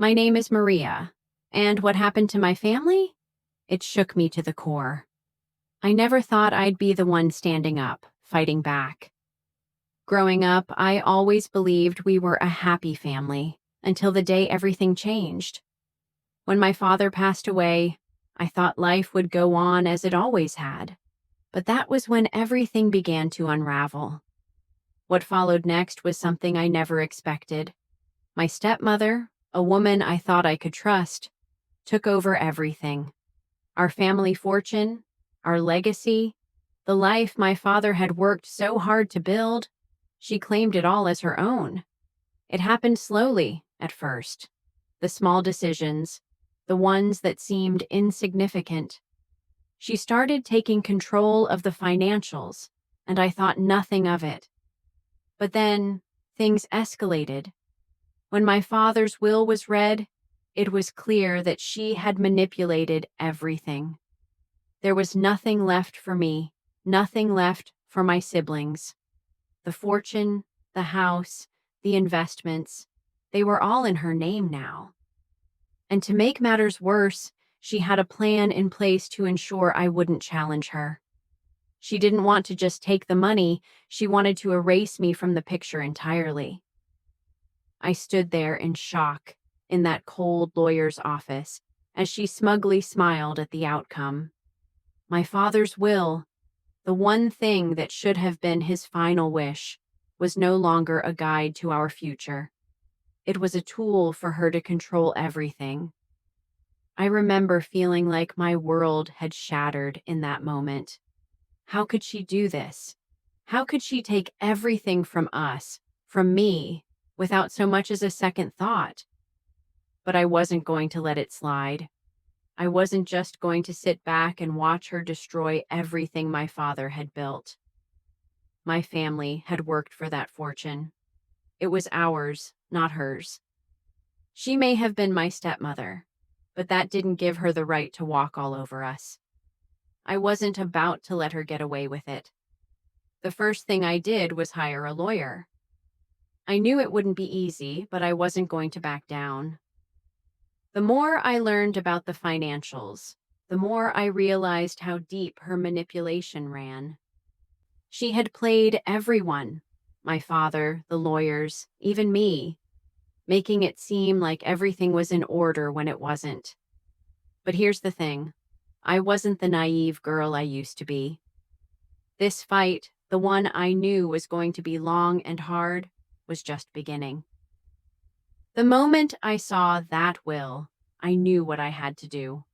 My name is Maria, and what happened to my family? It shook me to the core. I never thought I'd be the one standing up, fighting back. Growing up, I always believed we were a happy family, until the day everything changed. When my father passed away, I thought life would go on as it always had. But that was when everything began to unravel. What followed next was something I never expected. My stepmother, a woman I thought I could trust, took over everything. Our family fortune, our legacy, the life my father had worked so hard to build. She claimed it all as her own. It happened slowly, at first. The small decisions, the ones that seemed insignificant. She started taking control of the financials, and I thought nothing of it. But then, things escalated. When my father's will was read, it was clear that she had manipulated everything. There was nothing left for me, nothing left for my siblings. The fortune, the house, the investments, they were all in her name now. And to make matters worse, she had a plan in place to ensure I wouldn't challenge her. She didn't want to just take the money, she wanted to erase me from the picture entirely. I stood there in shock in that cold lawyer's office as she smugly smiled at the outcome. My father's will, the one thing that should have been his final wish, was no longer a guide to our future. It was a tool for her to control everything. I remember feeling like my world had shattered in that moment. How could she do this? How could she take everything from us, from me, without so much as a second thought? But I wasn't going to let it slide. I wasn't just going to sit back and watch her destroy everything my father had built. My family had worked for that fortune. It was ours, not hers. She may have been my stepmother, but that didn't give her the right to walk all over us. I wasn't about to let her get away with it. The first thing I did was hire a lawyer. I knew it wouldn't be easy, but I wasn't going to back down. The more I learned about the financials, the more I realized how deep her manipulation ran. She had played everyone, my father, the lawyers, even me, making it seem like everything was in order when it wasn't. But here's the thing. I wasn't the naive girl I used to be. This fight, the one I knew was going to be long and hard, was just beginning. The moment I saw that will, I knew what I had to do.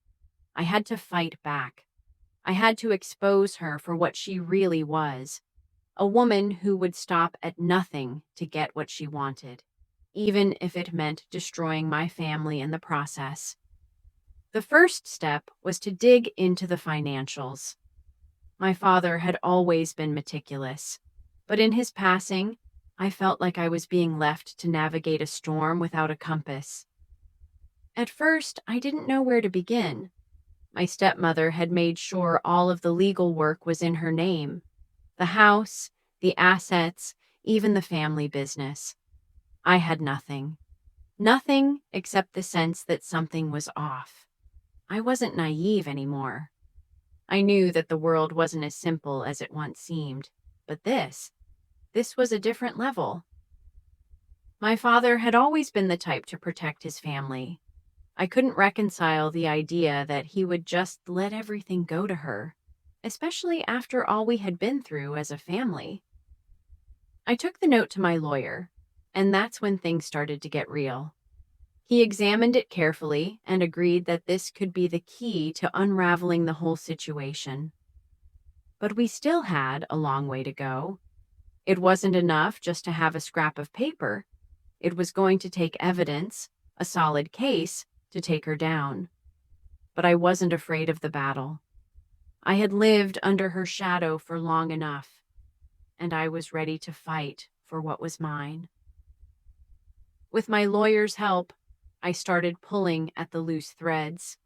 I had to fight back. I had to expose her for what she really was, a woman who would stop at nothing to get what she wanted, even if it meant destroying my family in the process. The first step was to dig into the financials. My father had always been meticulous, but in his passing, I felt like I was being left to navigate a storm without a compass. At first, I didn't know where to begin. My stepmother had made sure all of the legal work was in her name. The house, the assets, even the family business. I had nothing. Nothing except the sense that something was off. I wasn't naive anymore. I knew that the world wasn't as simple as it once seemed, but this was a different level. My father had always been the type to protect his family. I couldn't reconcile the idea that he would just let everything go to her, especially after all we had been through as a family. I took the note to my lawyer, and that's when things started to get real. He examined it carefully and agreed that this could be the key to unraveling the whole situation. But we still had a long way to go. It wasn't enough just to have a scrap of paper. It was going to take evidence, a solid case, to take her down. But I wasn't afraid of the battle. I had lived under her shadow for long enough, and I was ready to fight for what was mine. With my lawyer's help, I started pulling at the loose threads.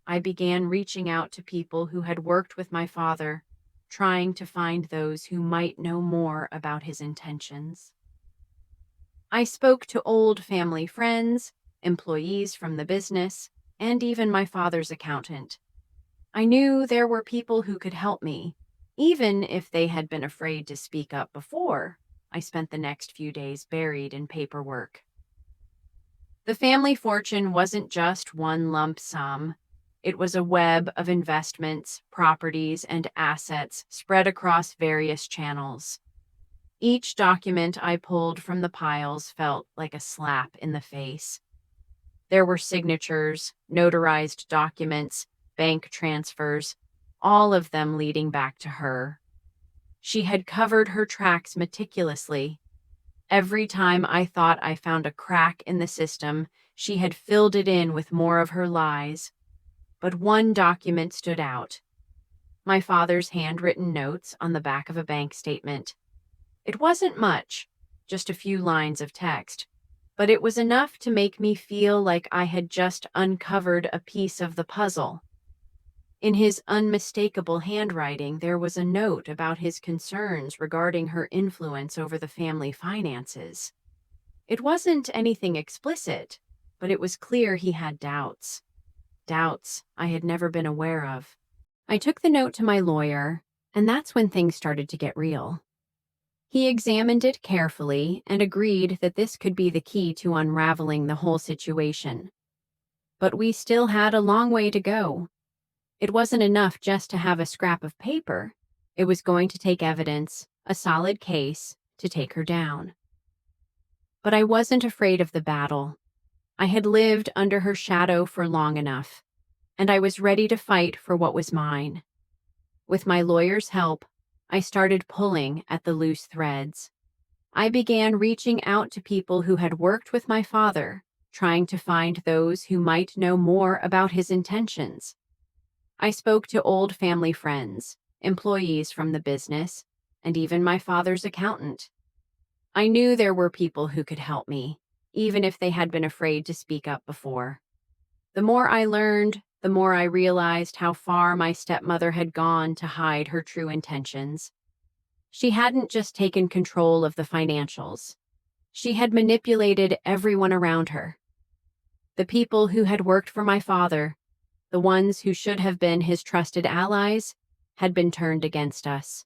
I began reaching out to people who had worked with my father, trying to find those who might know more about his intentions. I spoke to old family friends employees from the business, and even my father's accountant. I knew there were people who could help me, even if they had been afraid to speak up before. I spent the next few days buried in paperwork. The family fortune wasn't just one lump sum. It was a web of investments, properties, and assets spread across various channels. Each document I pulled from the piles felt like a slap in the face. There were signatures, notarized documents, bank transfers, all of them leading back to her. She had covered her tracks meticulously. Every time I thought I found a crack in the system, she had filled it in with more of her lies. But one document stood out: my father's handwritten notes on the back of a bank statement. It wasn't much, just a few lines of text, but it was enough to make me feel like I had just uncovered a piece of the puzzle. In his unmistakable handwriting, there was a note about his concerns regarding her influence over the family finances. It wasn't anything explicit, but it was clear he had doubts. Doubts I had never been aware of. I took the note to my lawyer, and that's when things started to get real. He examined it carefully and agreed that this could be the key to unraveling the whole situation. But we still had a long way to go. It wasn't enough just to have a scrap of paper. It was going to take evidence, a solid case, to take her down. But I wasn't afraid of the battle. I had lived under her shadow for long enough, and I was ready to fight for what was mine. With my lawyer's help, I started pulling at the loose threads. I began reaching out to people who had worked with my father, trying to find those who might know more about his intentions. I spoke to old family friends, employees from the business, and even my father's accountant. I knew there were people who could help me, even if they had been afraid to speak up before. The more I learned, the more I realized how far my stepmother had gone to hide her true intentions. She hadn't just taken control of the financials. She had manipulated everyone around her. The people who had worked for my father, the ones who should have been his trusted allies, had been turned against us.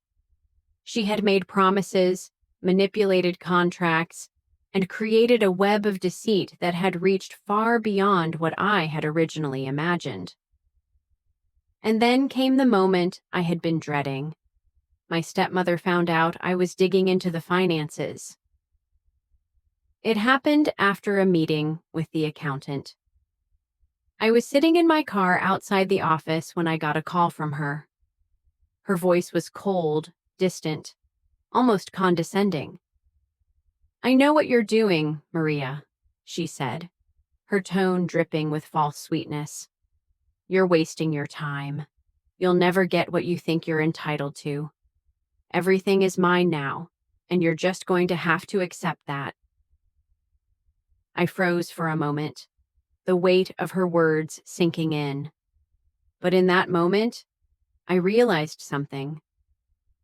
She had made promises, manipulated contracts, and created a web of deceit that had reached far beyond what I had originally imagined. And then came the moment I had been dreading. My stepmother found out I was digging into the finances. It happened after a meeting with the accountant. I was sitting in my car outside the office when I got a call from her. Her voice was cold, distant, almost condescending. "I know what you're doing, Maria," she said, her tone dripping with false sweetness. "You're wasting your time. You'll never get what you think you're entitled to. Everything is mine now, and you're just going to have to accept that." I froze for a moment, the weight of her words sinking in. But in that moment, I realized something.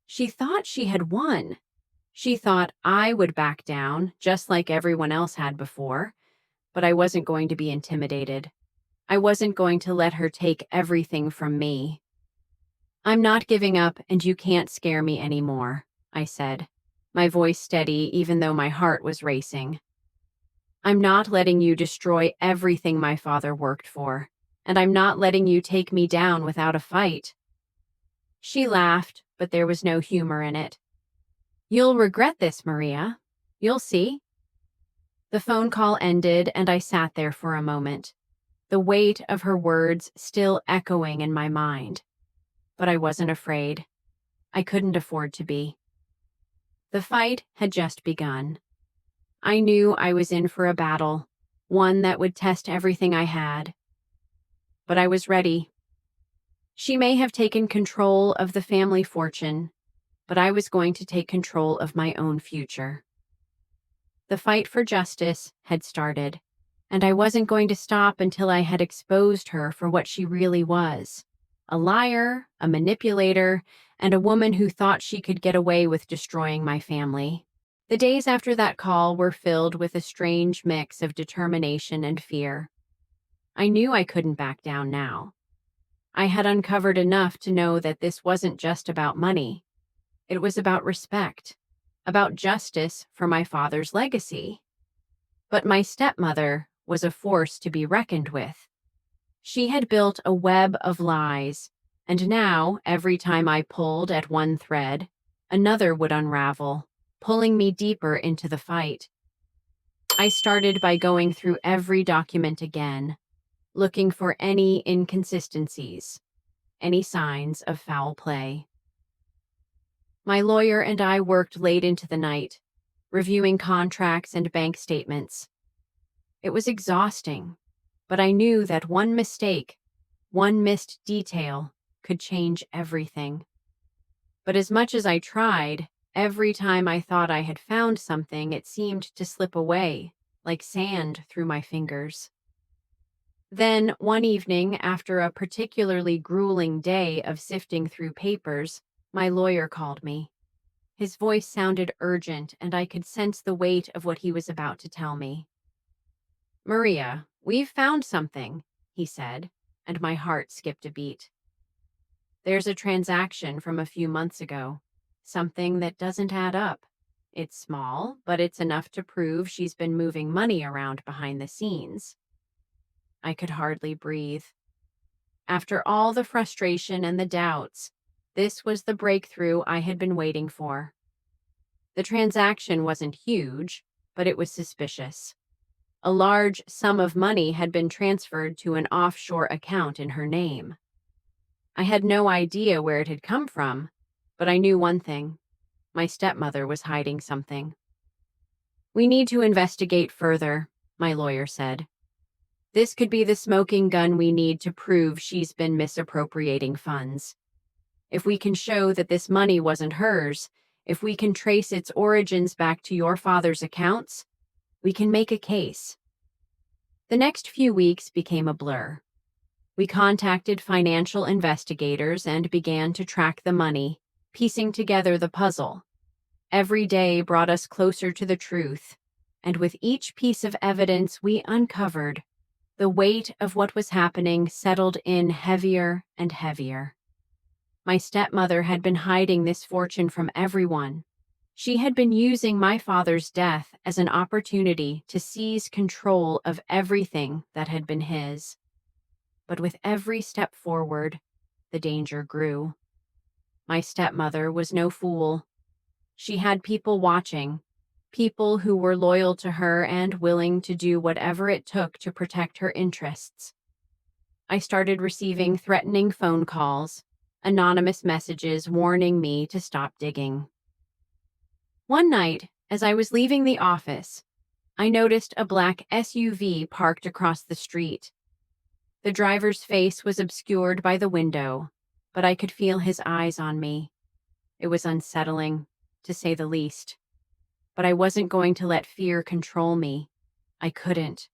She thought she had won. She thought I would back down, just like everyone else had before, but I wasn't going to be intimidated. I wasn't going to let her take everything from me. "I'm not giving up, and you can't scare me anymore," I said, my voice steady even though my heart was racing. "I'm not letting you destroy everything my father worked for, and I'm not letting you take me down without a fight." She laughed, but there was no humor in it. "You'll regret this, Maria. You'll see." The phone call ended, and I sat there for a moment, the weight of her words still echoing in my mind. But I wasn't afraid. I couldn't afford to be. The fight had just begun. I knew I was in for a battle, one that would test everything I had. But I was ready. She may have taken control of the family fortune, but I was going to take control of my own future. The fight for justice had started, and I wasn't going to stop until I had exposed her for what she really was: a liar, a manipulator, and a woman who thought she could get away with destroying my family. The days after that call were filled with a strange mix of determination and fear. I knew I couldn't back down now. I had uncovered enough to know that this wasn't just about money. It was about respect, about justice for my father's legacy. But my stepmother was a force to be reckoned with. She had built a web of lies, and now, every time I pulled at one thread, another would unravel, pulling me deeper into the fight. I started by going through every document again, looking for any inconsistencies, any signs of foul play. My lawyer and I worked late into the night, reviewing contracts and bank statements. It was exhausting, but I knew that one mistake, one missed detail, could change everything. But as much as I tried, every time I thought I had found something, it seemed to slip away, like sand through my fingers. Then, one evening, after a particularly grueling day of sifting through papers, my lawyer called me. His voice sounded urgent, and I could sense the weight of what he was about to tell me. "Maria, we've found something," he said, and my heart skipped a beat. "There's a transaction from a few months ago, something that doesn't add up. It's small, but it's enough to prove she's been moving money around behind the scenes." I could hardly breathe. After all the frustration and the doubts, this was the breakthrough I had been waiting for. The transaction wasn't huge, but it was suspicious. A large sum of money had been transferred to an offshore account in her name. I had no idea where it had come from, but I knew one thing. My stepmother was hiding something. "We need to investigate further," my lawyer said. "This could be the smoking gun we need to prove she's been misappropriating funds. If we can show that this money wasn't hers, if we can trace its origins back to your father's accounts, we can make a case." The next few weeks became a blur. We contacted financial investigators and began to track the money, piecing together the puzzle. Every day brought us closer to the truth, and with each piece of evidence we uncovered, the weight of what was happening settled in heavier and heavier. My stepmother had been hiding this fortune from everyone. She had been using my father's death as an opportunity to seize control of everything that had been his. But with every step forward, the danger grew. My stepmother was no fool. She had people watching, people who were loyal to her and willing to do whatever it took to protect her interests. I started receiving threatening phone calls, anonymous messages warning me to stop digging. One night, as I was leaving the office, I noticed a black SUV parked across the street. The driver's face was obscured by the window, but I could feel his eyes on me. It was unsettling, to say the least. But I wasn't going to let fear control me. I couldn't.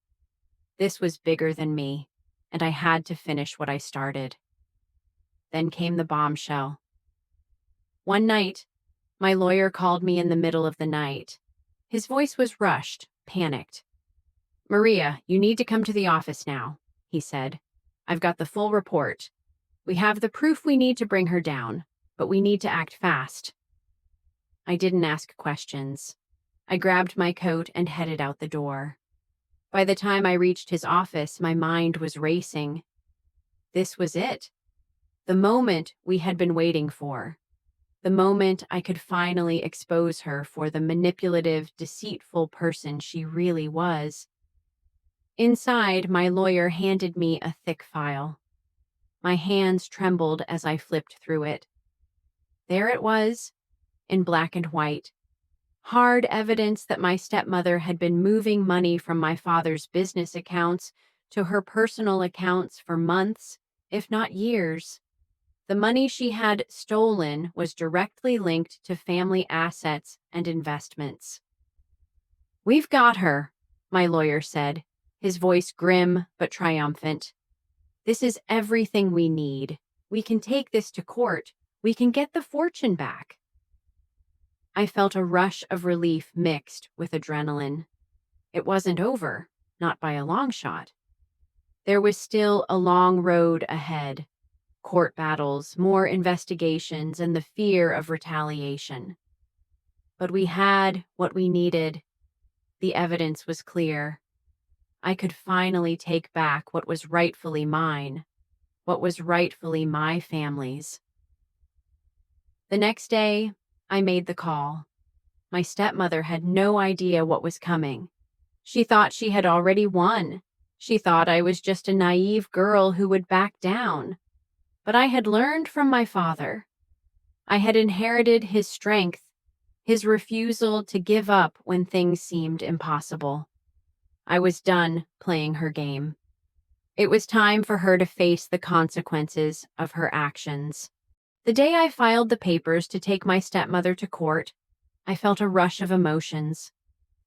This was bigger than me, and I had to finish what I started. Then came the bombshell. One night, my lawyer called me in the middle of the night. His voice was rushed, panicked. "Maria, you need to come to the office now," he said. "I've got the full report. We have the proof we need to bring her down, but we need to act fast." I didn't ask questions. I grabbed my coat and headed out the door. By the time I reached his office, my mind was racing. This was it. The moment we had been waiting for. The moment I could finally expose her for the manipulative, deceitful person she really was. Inside, my lawyer handed me a thick file. My hands trembled as I flipped through it. There it was, in black and white. Hard evidence that my stepmother had been moving money from my father's business accounts to her personal accounts for months, if not years. The money she had stolen was directly linked to family assets and investments. "We've got her," my lawyer said, his voice grim but triumphant. "This is everything we need. We can take this to court. We can get the fortune back." I felt a rush of relief mixed with adrenaline. It wasn't over, not by a long shot. There was still a long road ahead: court battles, more investigations, and the fear of retaliation. But we had what we needed. The evidence was clear. I could finally take back what was rightfully mine, what was rightfully my family's. The next day, I made the call. My stepmother had no idea what was coming. She thought she had already won. She thought I was just a naive girl who would back down. But I had learned from my father. I had inherited his strength, his refusal to give up when things seemed impossible. I was done playing her game. It was time for her to face the consequences of her actions. The day I filed the papers to take my stepmother to court, I felt a rush of emotions.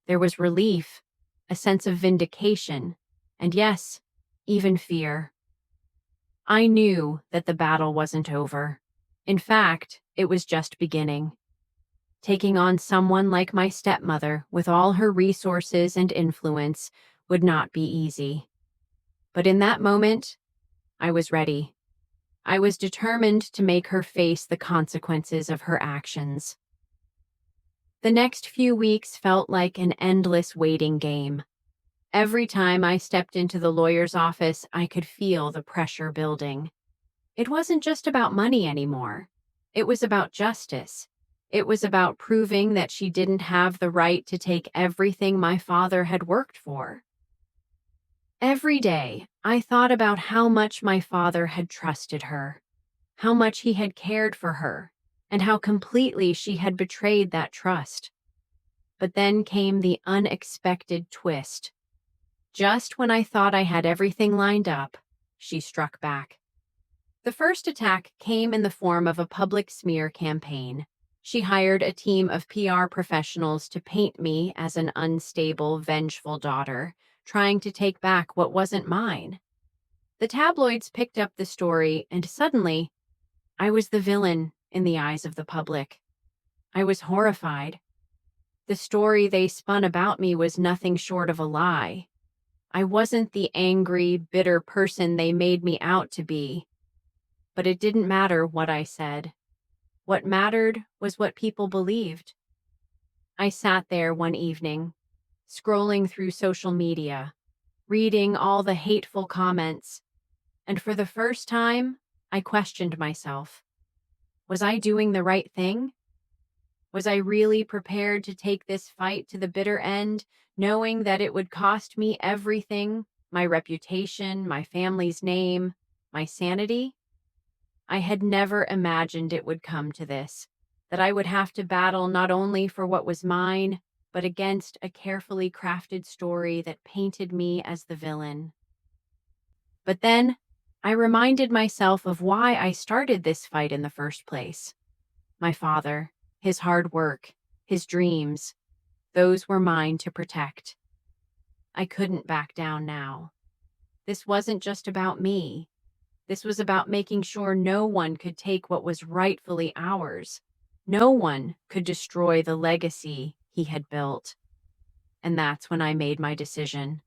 There was relief, a sense of vindication, and yes, even fear. I knew that the battle wasn't over. In fact, it was just beginning. Taking on someone like my stepmother with all her resources and influence would not be easy. But in that moment, I was ready. I was determined to make her face the consequences of her actions. The next few weeks felt like an endless waiting game. Every time I stepped into the lawyer's office, I could feel the pressure building. It wasn't just about money anymore. It was about justice. It was about proving that she didn't have the right to take everything my father had worked for. Every day, I thought about how much my father had trusted her, how much he had cared for her, and how completely she had betrayed that trust. But then came the unexpected twist. Just when I thought I had everything lined up, she struck back. The first attack came in the form of a public smear campaign. She hired a team of PR professionals to paint me as an unstable, vengeful daughter, trying to take back what wasn't mine. The tabloids picked up the story, and suddenly, I was the villain in the eyes of the public. I was horrified. The story they spun about me was nothing short of a lie. I wasn't the angry, bitter person they made me out to be. But it didn't matter what I said. What mattered was what people believed. I sat there one evening, scrolling through social media, reading all the hateful comments, and for the first time, I questioned myself. Was I doing the right thing? Was I really prepared to take this fight to the bitter end, knowing that it would cost me everything, my reputation, my family's name, my sanity? I had never imagined it would come to this, that I would have to battle not only for what was mine, but against a carefully crafted story that painted me as the villain. But then, I reminded myself of why I started this fight in the first place. My father, his hard work, his dreams, those were mine to protect. I couldn't back down now. This wasn't just about me. This was about making sure no one could take what was rightfully ours. No one could destroy the legacy he had built. And that's when I made my decision.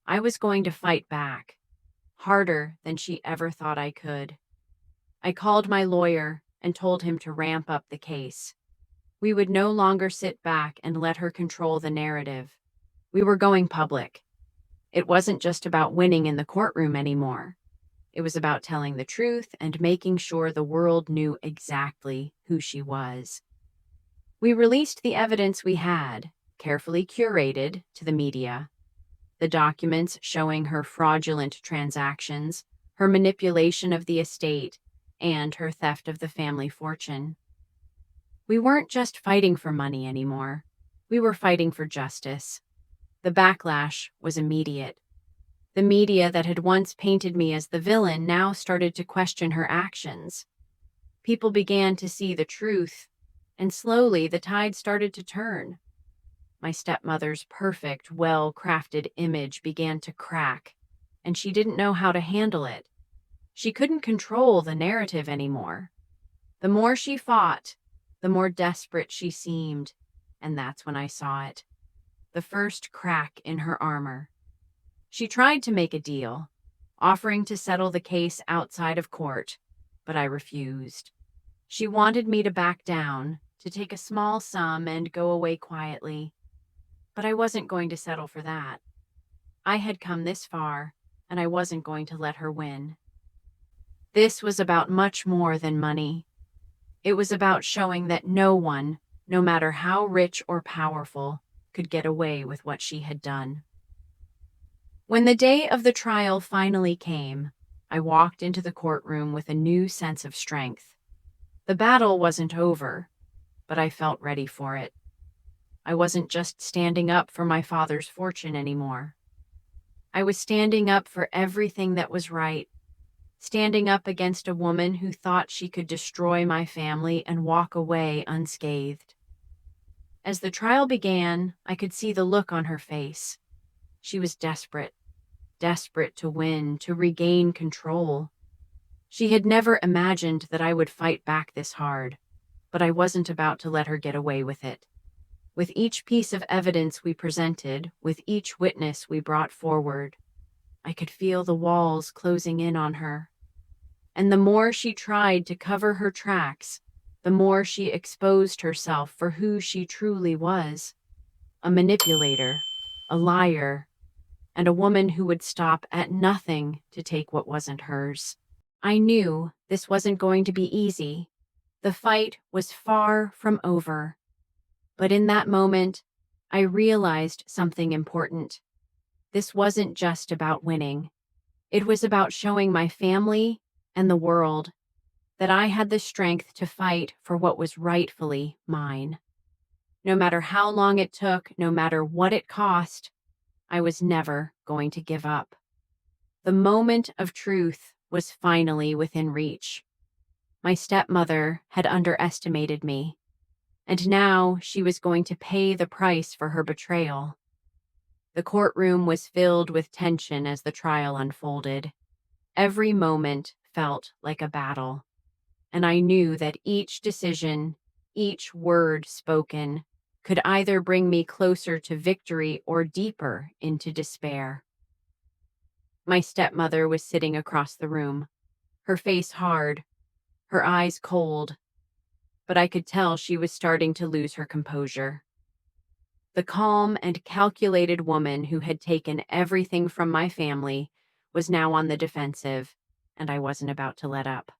I was going to fight back, harder than she ever thought I could. I called my lawyer and told him to ramp up the case. We would no longer sit back and let her control the narrative. We were going public. It wasn't just about winning in the courtroom anymore. It was about telling the truth and making sure the world knew exactly who she was. We released the evidence we had, carefully curated, to the media. The documents showing her fraudulent transactions, her manipulation of the estate, and her theft of the family fortune. We weren't just fighting for money anymore. We were fighting for justice. The backlash was immediate. The media that had once painted me as the villain now started to question her actions. People began to see the truth, and slowly the tide started to turn. My stepmother's perfect, well-crafted image began to crack, and she didn't know how to handle it. She couldn't control the narrative anymore. The more she fought, the more desperate she seemed, and that's when I saw it. The first crack in her armor. She tried to make a deal, offering to settle the case outside of court, but I refused. She wanted me to back down, to take a small sum and go away quietly, but I wasn't going to settle for that. I had come this far, and I wasn't going to let her win. This was about much more than money. It was about showing that no one, no matter how rich or powerful, could get away with what she had done. When the day of the trial finally came, I walked into the courtroom with a new sense of strength. The battle wasn't over, but I felt ready for it. I wasn't just standing up for my father's fortune anymore. I was standing up for everything that was right, standing up against a woman who thought she could destroy my family and walk away unscathed. As the trial began, I could see the look on her face. She was desperate to win, to regain control. She had never imagined that I would fight back this hard, but I wasn't about to let her get away with it. With each piece of evidence we presented, with each witness we brought forward, I could feel the walls closing in on her. And the more she tried to cover her tracks, the more she exposed herself for who she truly was: a manipulator, a liar, and a woman who would stop at nothing to take what wasn't hers. I knew this wasn't going to be easy. The fight was far from over. But in that moment, I realized something important. This wasn't just about winning. It was about showing my family and the world that I had the strength to fight for what was rightfully mine. No matter how long it took, no matter what it cost, I was never going to give up. The moment of truth was finally within reach. My stepmother had underestimated me, and now she was going to pay the price for her betrayal. The courtroom was filled with tension as the trial unfolded. Every moment felt like a battle, and I knew that each decision, each word spoken, could either bring me closer to victory or deeper into despair. My stepmother was sitting across the room, her face hard, her eyes cold, but I could tell she was starting to lose her composure. The calm and calculated woman who had taken everything from my family was now on the defensive, and I wasn't about to let up.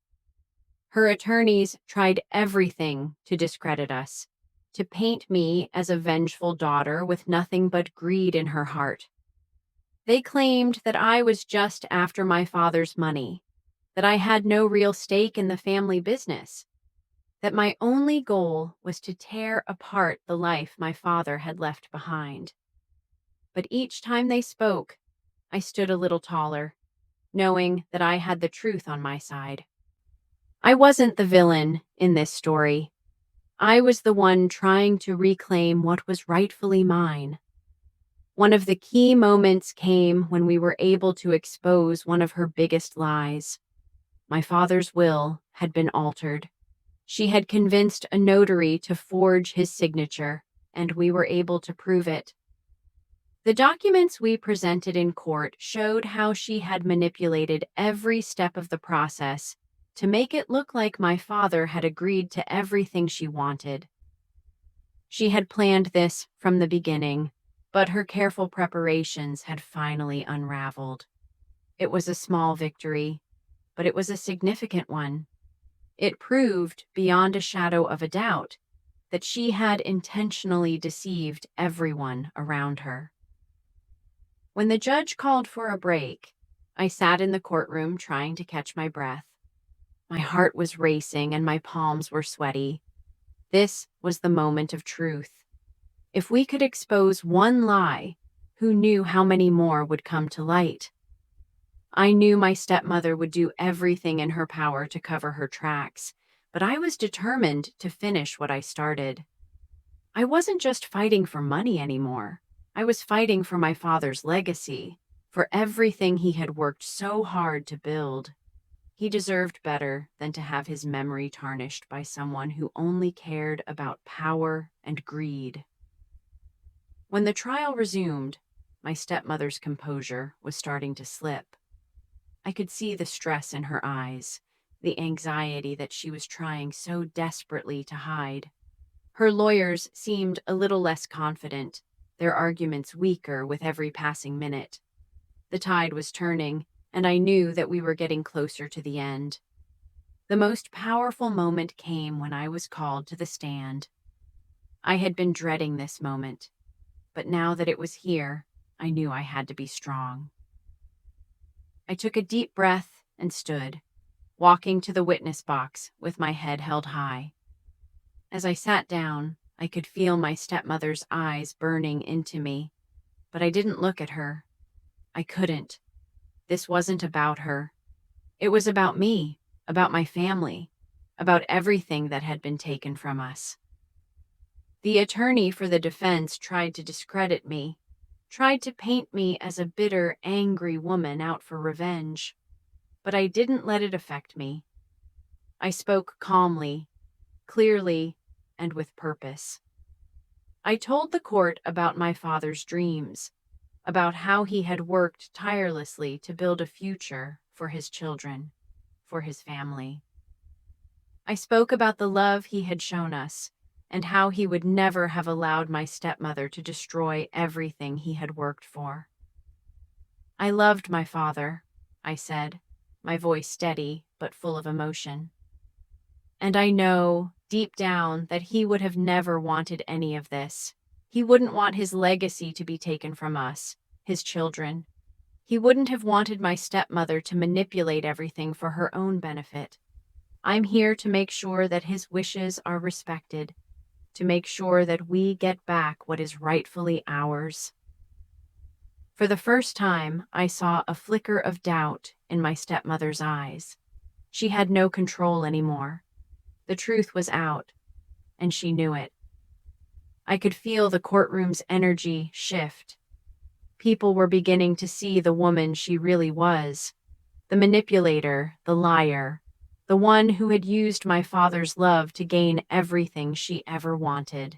Her attorneys tried everything to discredit us, to paint me as a vengeful daughter with nothing but greed in her heart. They claimed that I was just after my father's money, that I had no real stake in the family business, that my only goal was to tear apart the life my father had left behind. But each time they spoke, I stood a little taller, knowing that I had the truth on my side. I wasn't the villain in this story. I was the one trying to reclaim what was rightfully mine. One of the key moments came when we were able to expose one of her biggest lies. My father's will had been altered. She had convinced a notary to forge his signature, and we were able to prove it. The documents we presented in court showed how she had manipulated every step of the process to make it look like my father had agreed to everything she wanted. She had planned this from the beginning, but her careful preparations had finally unraveled. It was a small victory, but it was a significant one. It proved, beyond a shadow of a doubt, that she had intentionally deceived everyone around her. When the judge called for a break, I sat in the courtroom trying to catch my breath. My heart was racing and my palms were sweaty. This was the moment of truth. If we could expose one lie, who knew how many more would come to light? I knew my stepmother would do everything in her power to cover her tracks, but I was determined to finish what I started. I wasn't just fighting for money anymore. I was fighting for my father's legacy, for everything he had worked so hard to build. He deserved better than to have his memory tarnished by someone who only cared about power and greed. When the trial resumed, my stepmother's composure was starting to slip. I could see the stress in her eyes, the anxiety that she was trying so desperately to hide. Her lawyers seemed a little less confident, their arguments weaker with every passing minute. The tide was turning, and I knew that we were getting closer to the end. The most powerful moment came when I was called to the stand. I had been dreading this moment, but now that it was here, I knew I had to be strong. I took a deep breath and stood, walking to the witness box with my head held high. As I sat down, I could feel my stepmother's eyes burning into me, but I didn't look at her. I couldn't. This wasn't about her. It was about me, about my family, about everything that had been taken from us. The attorney for the defense tried to discredit me, tried to paint me as a bitter, angry woman out for revenge. But I didn't let it affect me. I spoke calmly, clearly, and with purpose. I told the court about my father's dreams, about how he had worked tirelessly to build a future for his children, for his family. I spoke about the love he had shown us and how he would never have allowed my stepmother to destroy everything he had worked for. I loved my father, I said, my voice steady but full of emotion. And I know, deep down, that he would have never wanted any of this. He wouldn't want his legacy to be taken from us, his children. He wouldn't have wanted my stepmother to manipulate everything for her own benefit. I'm here to make sure that his wishes are respected, to make sure that we get back what is rightfully ours. For the first time, I saw a flicker of doubt in my stepmother's eyes. She had no control anymore. The truth was out, and she knew it. I could feel the courtroom's energy shift. People were beginning to see the woman she really was, the manipulator, the liar, the one who had used my father's love to gain everything she ever wanted.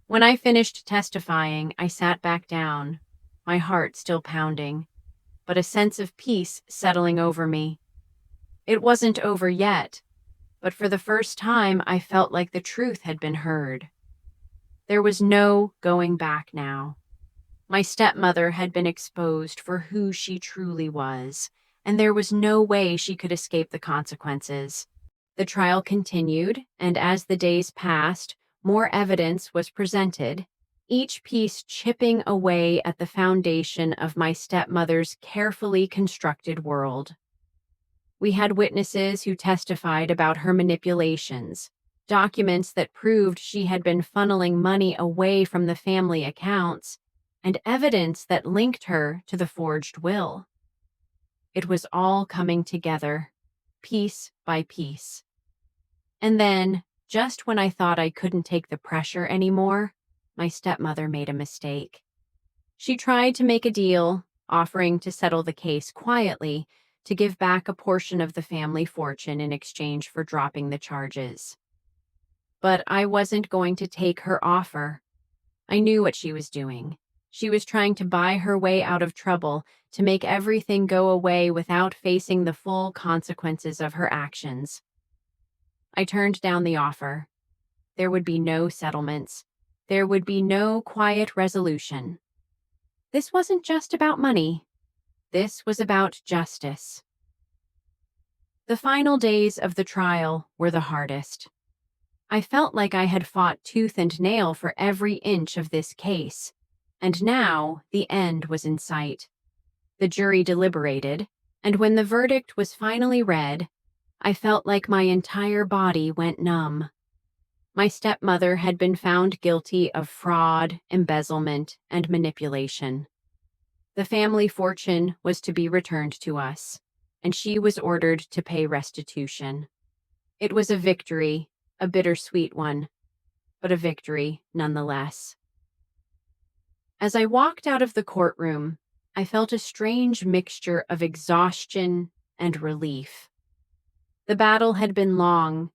When I finished testifying, I sat back down, my heart still pounding, but a sense of peace settling over me. It wasn't over yet, but for the first time I felt like the truth had been heard. There was no going back now. My stepmother had been exposed for who she truly was, and there was no way she could escape the consequences. The trial continued, and as the days passed, more evidence was presented, each piece chipping away at the foundation of my stepmother's carefully constructed world. We had witnesses who testified about her manipulations, documents that proved she had been funneling money away from the family accounts, and evidence that linked her to the forged will. It was all coming together, piece by piece. And then, just when I thought I couldn't take the pressure anymore, my stepmother made a mistake. She tried to make a deal, offering to settle the case quietly, to give back a portion of the family fortune in exchange for dropping the charges. But I wasn't going to take her offer. I knew what she was doing. She was trying to buy her way out of trouble, to make everything go away without facing the full consequences of her actions. I turned down the offer. There would be no settlements. There would be no quiet resolution. This wasn't just about money. This was about justice. The final days of the trial were the hardest. I felt like I had fought tooth and nail for every inch of this case, and now the end was in sight. The jury deliberated, and when the verdict was finally read, I felt like my entire body went numb. My stepmother had been found guilty of fraud, embezzlement, and manipulation. The family fortune was to be returned to us, and she was ordered to pay restitution. It was a victory, a bittersweet one, but a victory nonetheless. As I walked out of the courtroom, I felt a strange mixture of exhaustion and relief. The battle had been long,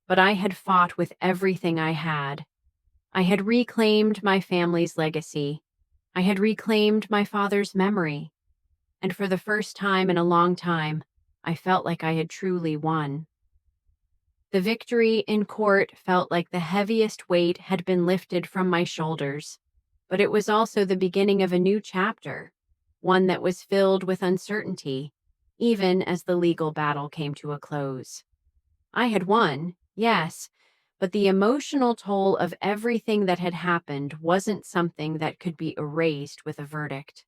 but I had fought with everything I had. I had reclaimed my family's legacy. I had reclaimed my father's memory. And for the first time in a long time, I felt like I had truly won. The victory in court felt like the heaviest weight had been lifted from my shoulders, but it was also the beginning of a new chapter, one that was filled with uncertainty, even as the legal battle came to a close. I had won, yes, but the emotional toll of everything that had happened wasn't something that could be erased with a verdict.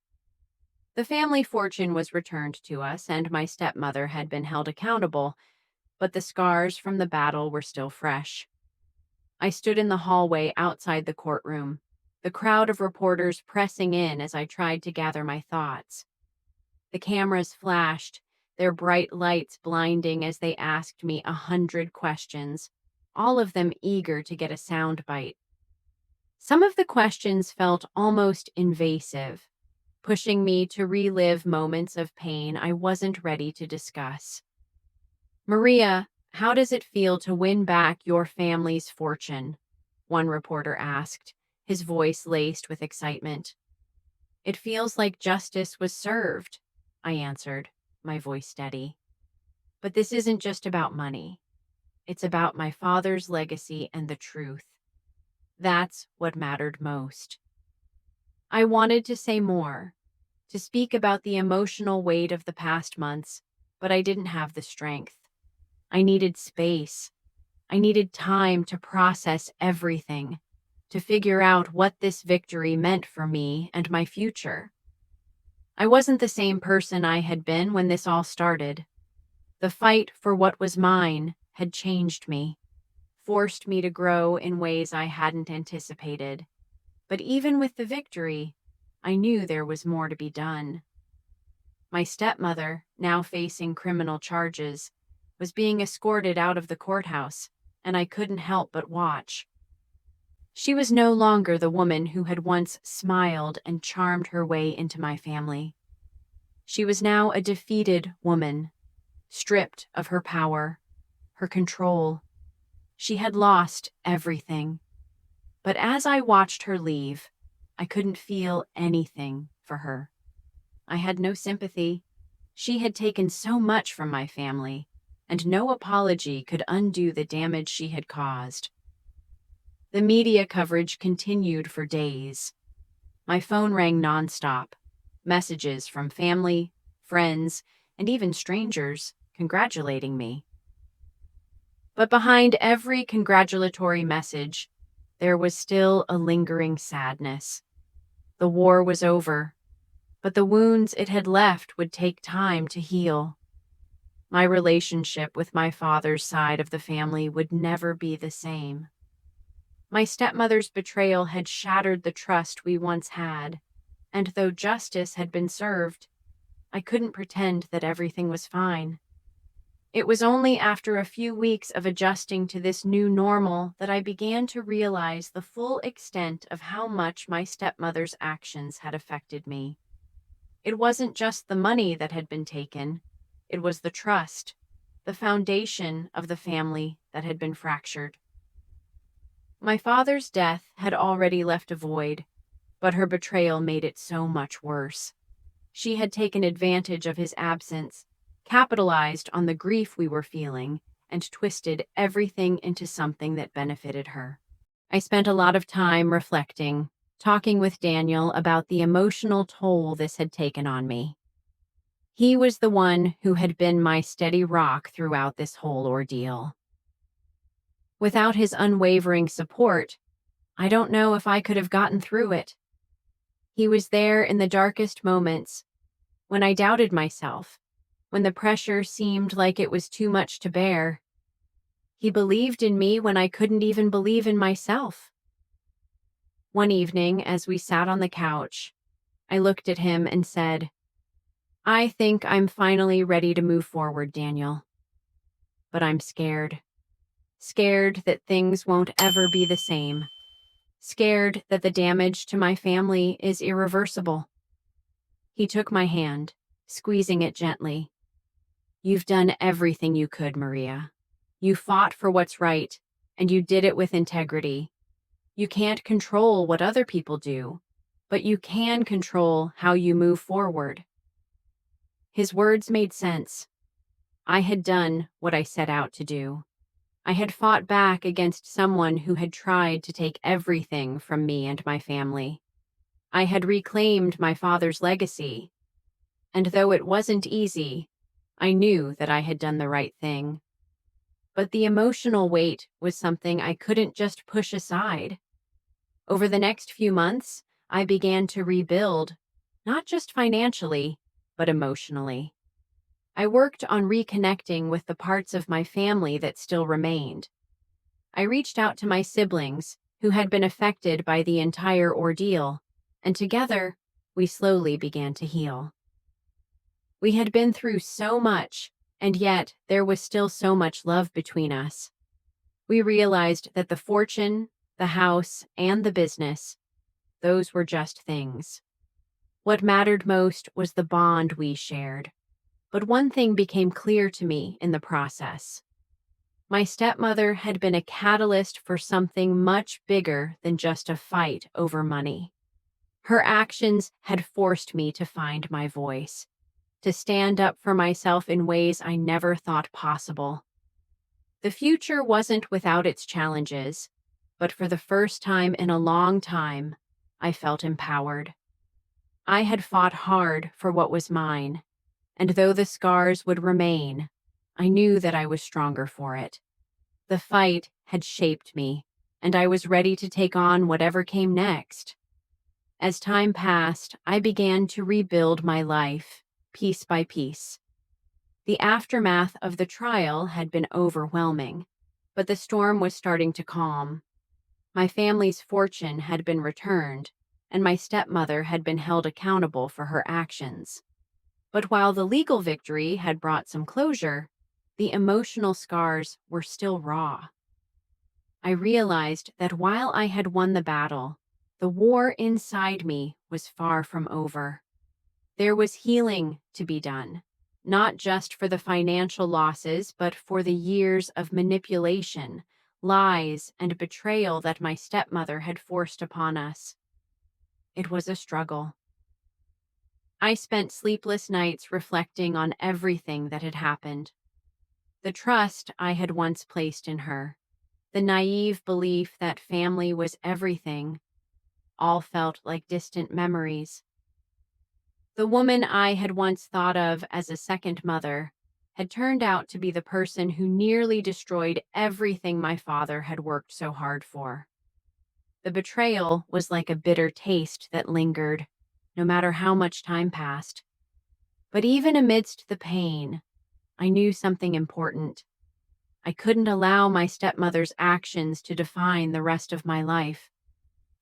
The family fortune was returned to us, and my stepmother had been held accountable, but the scars from the battle were still fresh. I stood in the hallway outside the courtroom, the crowd of reporters pressing in as I tried to gather my thoughts. The cameras flashed, their bright lights blinding as they asked me 100 questions, all of them eager to get a soundbite. Some of the questions felt almost invasive, pushing me to relive moments of pain I wasn't ready to discuss. "Maria, how does it feel to win back your family's fortune?" one reporter asked, his voice laced with excitement. "It feels like justice was served," I answered, my voice steady. "But this isn't just about money. It's about my father's legacy and the truth. That's what mattered most." I wanted to say more, to speak about the emotional weight of the past months, but I didn't have the strength. I needed space. I needed time to process everything, to figure out what this victory meant for me and my future. I wasn't the same person I had been when this all started. The fight for what was mine had changed me, forced me to grow in ways I hadn't anticipated. But even with the victory, I knew there was more to be done. My stepmother, now facing criminal charges, was being escorted out of the courthouse, and I couldn't help but watch. She was no longer the woman who had once smiled and charmed her way into my family. She was now a defeated woman, stripped of her power, her control. She had lost everything. But as I watched her leave, I couldn't feel anything for her. I had no sympathy. She had taken so much from my family, and no apology could undo the damage she had caused. The media coverage continued for days. My phone rang nonstop, messages from family, friends, and even strangers congratulating me. But behind every congratulatory message, there was still a lingering sadness. The war was over, but the wounds it had left would take time to heal. My relationship with my father's side of the family would never be the same. My stepmother's betrayal had shattered the trust we once had, and though justice had been served, I couldn't pretend that everything was fine. It was only after a few weeks of adjusting to this new normal that I began to realize the full extent of how much my stepmother's actions had affected me. It wasn't just the money that had been taken, it was the trust, the foundation of the family that had been fractured. My father's death had already left a void, but her betrayal made it so much worse. She had taken advantage of his absence, capitalized on the grief we were feeling, and twisted everything into something that benefited her. I spent a lot of time reflecting, talking with Daniel about the emotional toll this had taken on me. He was the one who had been my steady rock throughout this whole ordeal. Without his unwavering support, I don't know if I could have gotten through it. He was there in the darkest moments, when I doubted myself, when the pressure seemed like it was too much to bear. He believed in me when I couldn't even believe in myself. One evening, as we sat on the couch, I looked at him and said, "I think I'm finally ready to move forward, Daniel. But I'm scared. Scared that things won't ever be the same. Scared that the damage to my family is irreversible." He took my hand, squeezing it gently. You've done everything you could, Maria. You fought for what's right, and you did it with integrity. You can't control what other people do, but you can control how you move forward. His words made sense. I had done what I set out to do. I had fought back against someone who had tried to take everything from me and my family. I had reclaimed my father's legacy, and though it wasn't easy, I knew that I had done the right thing. But the emotional weight was something I couldn't just push aside. Over the next few months, I began to rebuild, not just financially, but emotionally. I worked on reconnecting with the parts of my family that still remained. I reached out to my siblings, who had been affected by the entire ordeal, and together, we slowly began to heal. We had been through so much, and yet there was still so much love between us. We realized that the fortune, the house, and the business, those were just things. What mattered most was the bond we shared. But one thing became clear to me in the process. My stepmother had been a catalyst for something much bigger than just a fight over money. Her actions had forced me to find my voice, to stand up for myself in ways I never thought possible. The future wasn't without its challenges, but for the first time in a long time, I felt empowered. I had fought hard for what was mine, and though the scars would remain, I knew that I was stronger for it. The fight had shaped me, and I was ready to take on whatever came next. As time passed, I began to rebuild my life, piece by piece. The aftermath of the trial had been overwhelming, but the storm was starting to calm. My family's fortune had been returned, and my stepmother had been held accountable for her actions. But while the legal victory had brought some closure, the emotional scars were still raw. I realized that while I had won the battle, the war inside me was far from over. There was healing to be done, not just for the financial losses, but for the years of manipulation, lies, and betrayal that my stepmother had forced upon us. It was a struggle. I spent sleepless nights reflecting on everything that had happened. The trust I had once placed in her, the naive belief that family was everything, all felt like distant memories. The woman I had once thought of as a second mother had turned out to be the person who nearly destroyed everything my father had worked so hard for. The betrayal was like a bitter taste that lingered, no matter how much time passed. But even amidst the pain, I knew something important. I couldn't allow my stepmother's actions to define the rest of my life.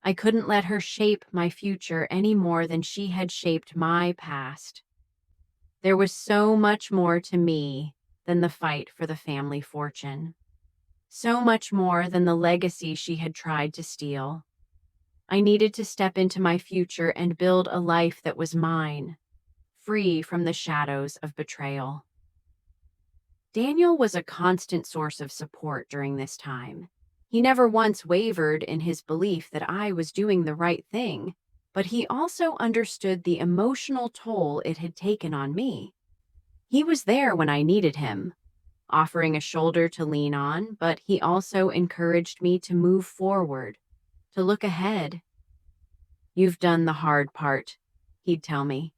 I couldn't let her shape my future any more than she had shaped my past. There was so much more to me than the fight for the family fortune. So much more than the legacy she had tried to steal. I needed to step into my future and build a life that was mine, free from the shadows of betrayal. Daniel was a constant source of support during this time. He never once wavered in his belief that I was doing the right thing, but he also understood the emotional toll it had taken on me. He was there when I needed him, offering a shoulder to lean on, but he also encouraged me to move forward, to look ahead. "You've done the hard part," he'd tell me.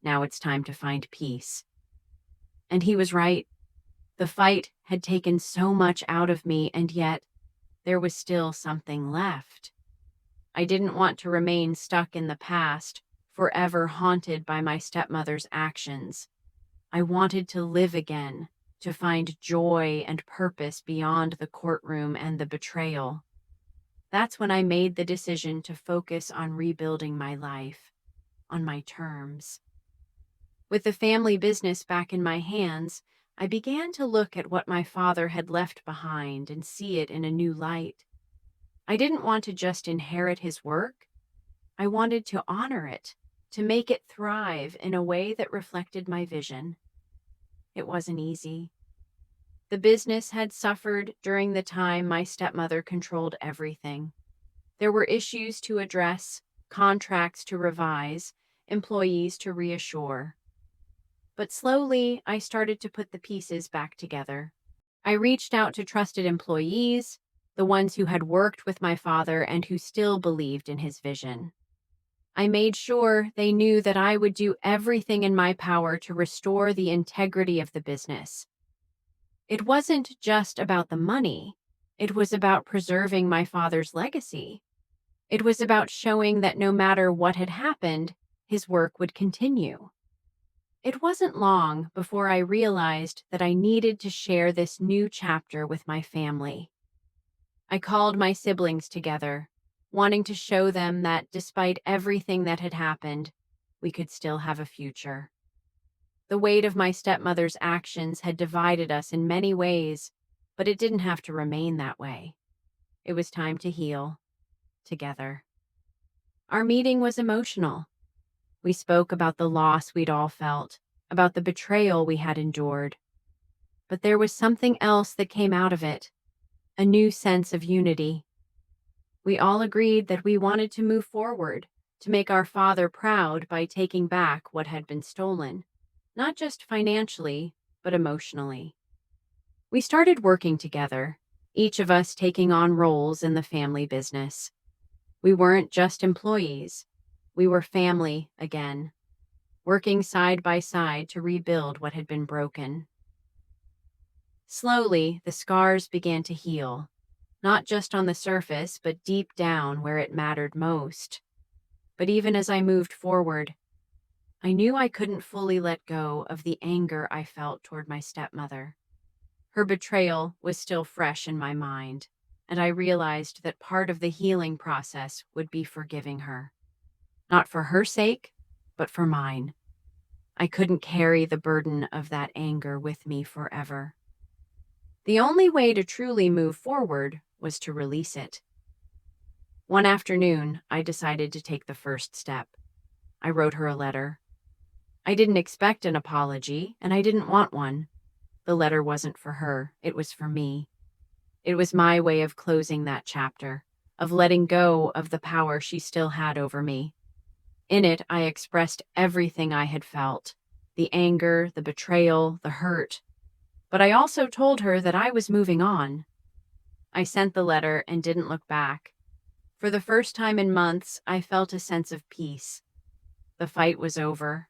"Now it's time to find peace." And he was right. The fight had taken so much out of me, and yet there was still something left. I didn't want to remain stuck in the past, forever haunted by my stepmother's actions. I wanted to live again, to find joy and purpose beyond the courtroom and the betrayal. That's when I made the decision to focus on rebuilding my life, on my terms. With the family business back in my hands, I began to look at what my father had left behind and see it in a new light. I didn't want to just inherit his work. I wanted to honor it, to make it thrive in a way that reflected my vision. it wasn't easy. The business had suffered during the time my stepmother controlled everything. There were issues to address, contracts to revise, employees to reassure. But slowly, I started to put the pieces back together. I reached out to trusted employees, the ones who had worked with my father and who still believed in his vision. I made sure they knew that I would do everything in my power to restore the integrity of the business. It wasn't just about the money. It was about preserving my father's legacy. It was about showing that no matter what had happened, his work would continue. It wasn't long before I realized that I needed to share this new chapter with my family. I called my siblings together, wanting to show them that despite everything that had happened, we could still have a future. The weight of my stepmother's actions had divided us in many ways, but it didn't have to remain that way. It was time to heal, together. Our meeting was emotional. We spoke about the loss we'd all felt, about the betrayal we had endured. But there was something else that came out of it, a new sense of unity. We all agreed that we wanted to move forward, to make our father proud by taking back what had been stolen, not just financially, but emotionally. We started working together, each of us taking on roles in the family business. We weren't just employees. We were family again, working side by side to rebuild what had been broken. Slowly, the scars began to heal, not just on the surface, but deep down where it mattered most. But even as I moved forward, I knew I couldn't fully let go of the anger I felt toward my stepmother. Her betrayal was still fresh in my mind, and I realized that part of the healing process would be forgiving her. Not for her sake, but for mine. I couldn't carry the burden of that anger with me forever. The only way to truly move forward was to release it. One afternoon, I decided to take the first step. I wrote her a letter. I didn't expect an apology, and I didn't want one. The letter wasn't for her, it was for me. It was my way of closing that chapter, of letting go of the power she still had over me. In it, I expressed everything I had felt, the anger, the betrayal, the hurt. But I also told her that I was moving on. I sent the letter and didn't look back. For the first time in months, I felt a sense of peace. The fight was over.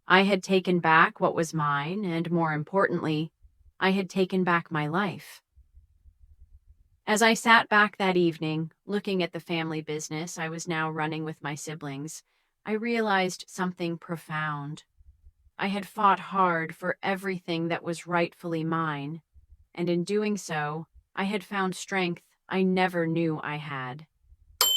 I had taken back what was mine, and more importantly, I had taken back my life. As I sat back that evening, looking at the family business I was now running with my siblings, I realized something profound. I had fought hard for everything that was rightfully mine, and in doing so, I had found strength I never knew I had.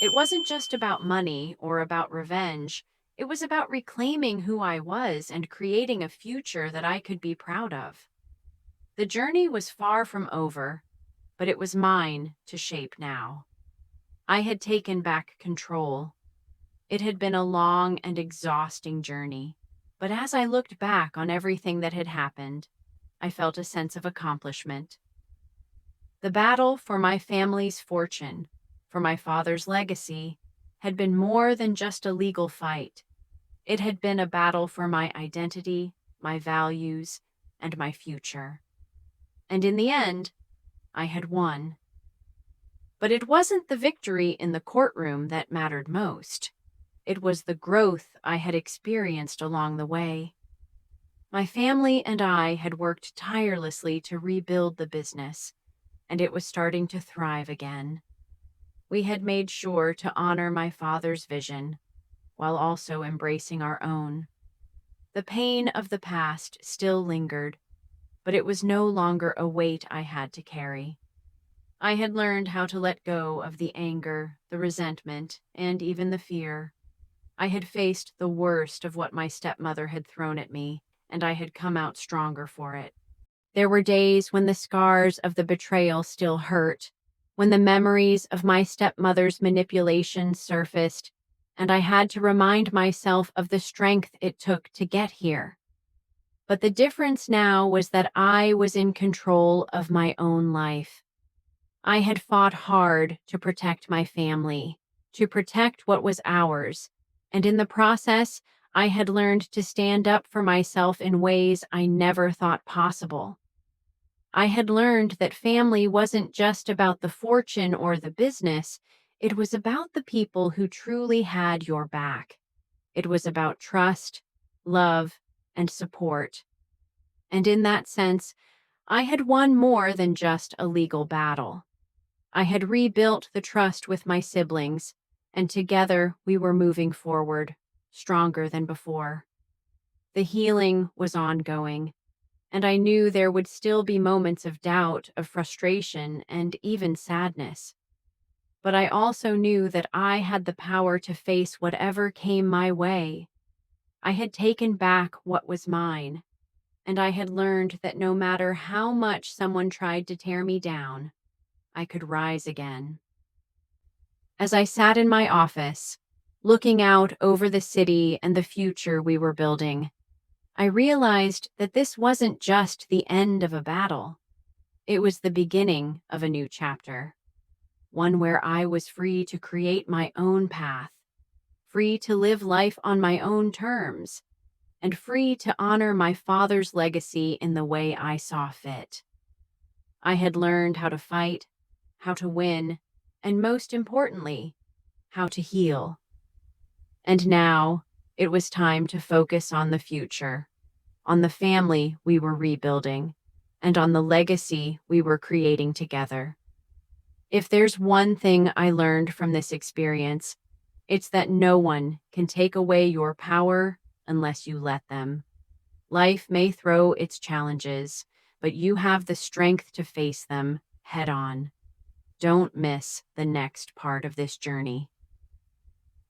It wasn't just about money or about revenge. It was about reclaiming who I was and creating a future that I could be proud of. The journey was far from over, but it was mine to shape now. I had taken back control. It had been a long and exhausting journey, but as I looked back on everything that had happened, I felt a sense of accomplishment. The battle for my family's fortune, for my father's legacy, had been more than just a legal fight. It had been a battle for my identity, my values, and my future. And in the end, I had won. But it wasn't the victory in the courtroom that mattered most. It was the growth I had experienced along the way. My family and I had worked tirelessly to rebuild the business, and it was starting to thrive again. We had made sure to honor my father's vision, while also embracing our own. The pain of the past still lingered, but it was no longer a weight I had to carry. I had learned how to let go of the anger, the resentment, and even the fear. I had faced the worst of what my stepmother had thrown at me, and I had come out stronger for it. There were days when the scars of the betrayal still hurt, when the memories of my stepmother's manipulation surfaced, and I had to remind myself of the strength it took to get here. But the difference now was that I was in control of my own life. I had fought hard to protect my family, to protect what was ours, and in the process, I had learned to stand up for myself in ways I never thought possible. I had learned that family wasn't just about the fortune or the business, it was about the people who truly had your back. It was about trust, love, and support. And in that sense, I had won more than just a legal battle. I had rebuilt the trust with my siblings, and together we were moving forward, stronger than before. The healing was ongoing, and I knew there would still be moments of doubt, of frustration, and even sadness. But I also knew that I had the power to face whatever came my way. I had taken back what was mine, and I had learned that no matter how much someone tried to tear me down, I could rise again. As I sat in my office, looking out over the city and the future we were building, I realized that this wasn't just the end of a battle. It was the beginning of a new chapter, one where I was free to create my own path, free to live life on my own terms, and free to honor my father's legacy in the way I saw fit. I had learned how to fight, how to win, and most importantly, how to heal. And now it was time to focus on the future, on the family we were rebuilding, and on the legacy we were creating together. If there's one thing I learned from this experience, it's that no one can take away your power unless you let them. Life may throw its challenges, but you have the strength to face them head on. Don't miss the next part of this journey.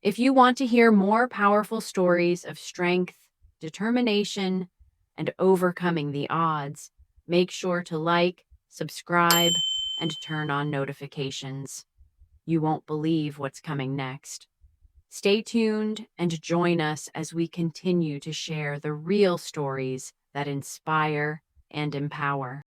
If you want to hear more powerful stories of strength, determination, and overcoming the odds, make sure to like, subscribe, and turn on notifications. You won't believe what's coming next. Stay tuned and join us as we continue to share the real stories that inspire and empower.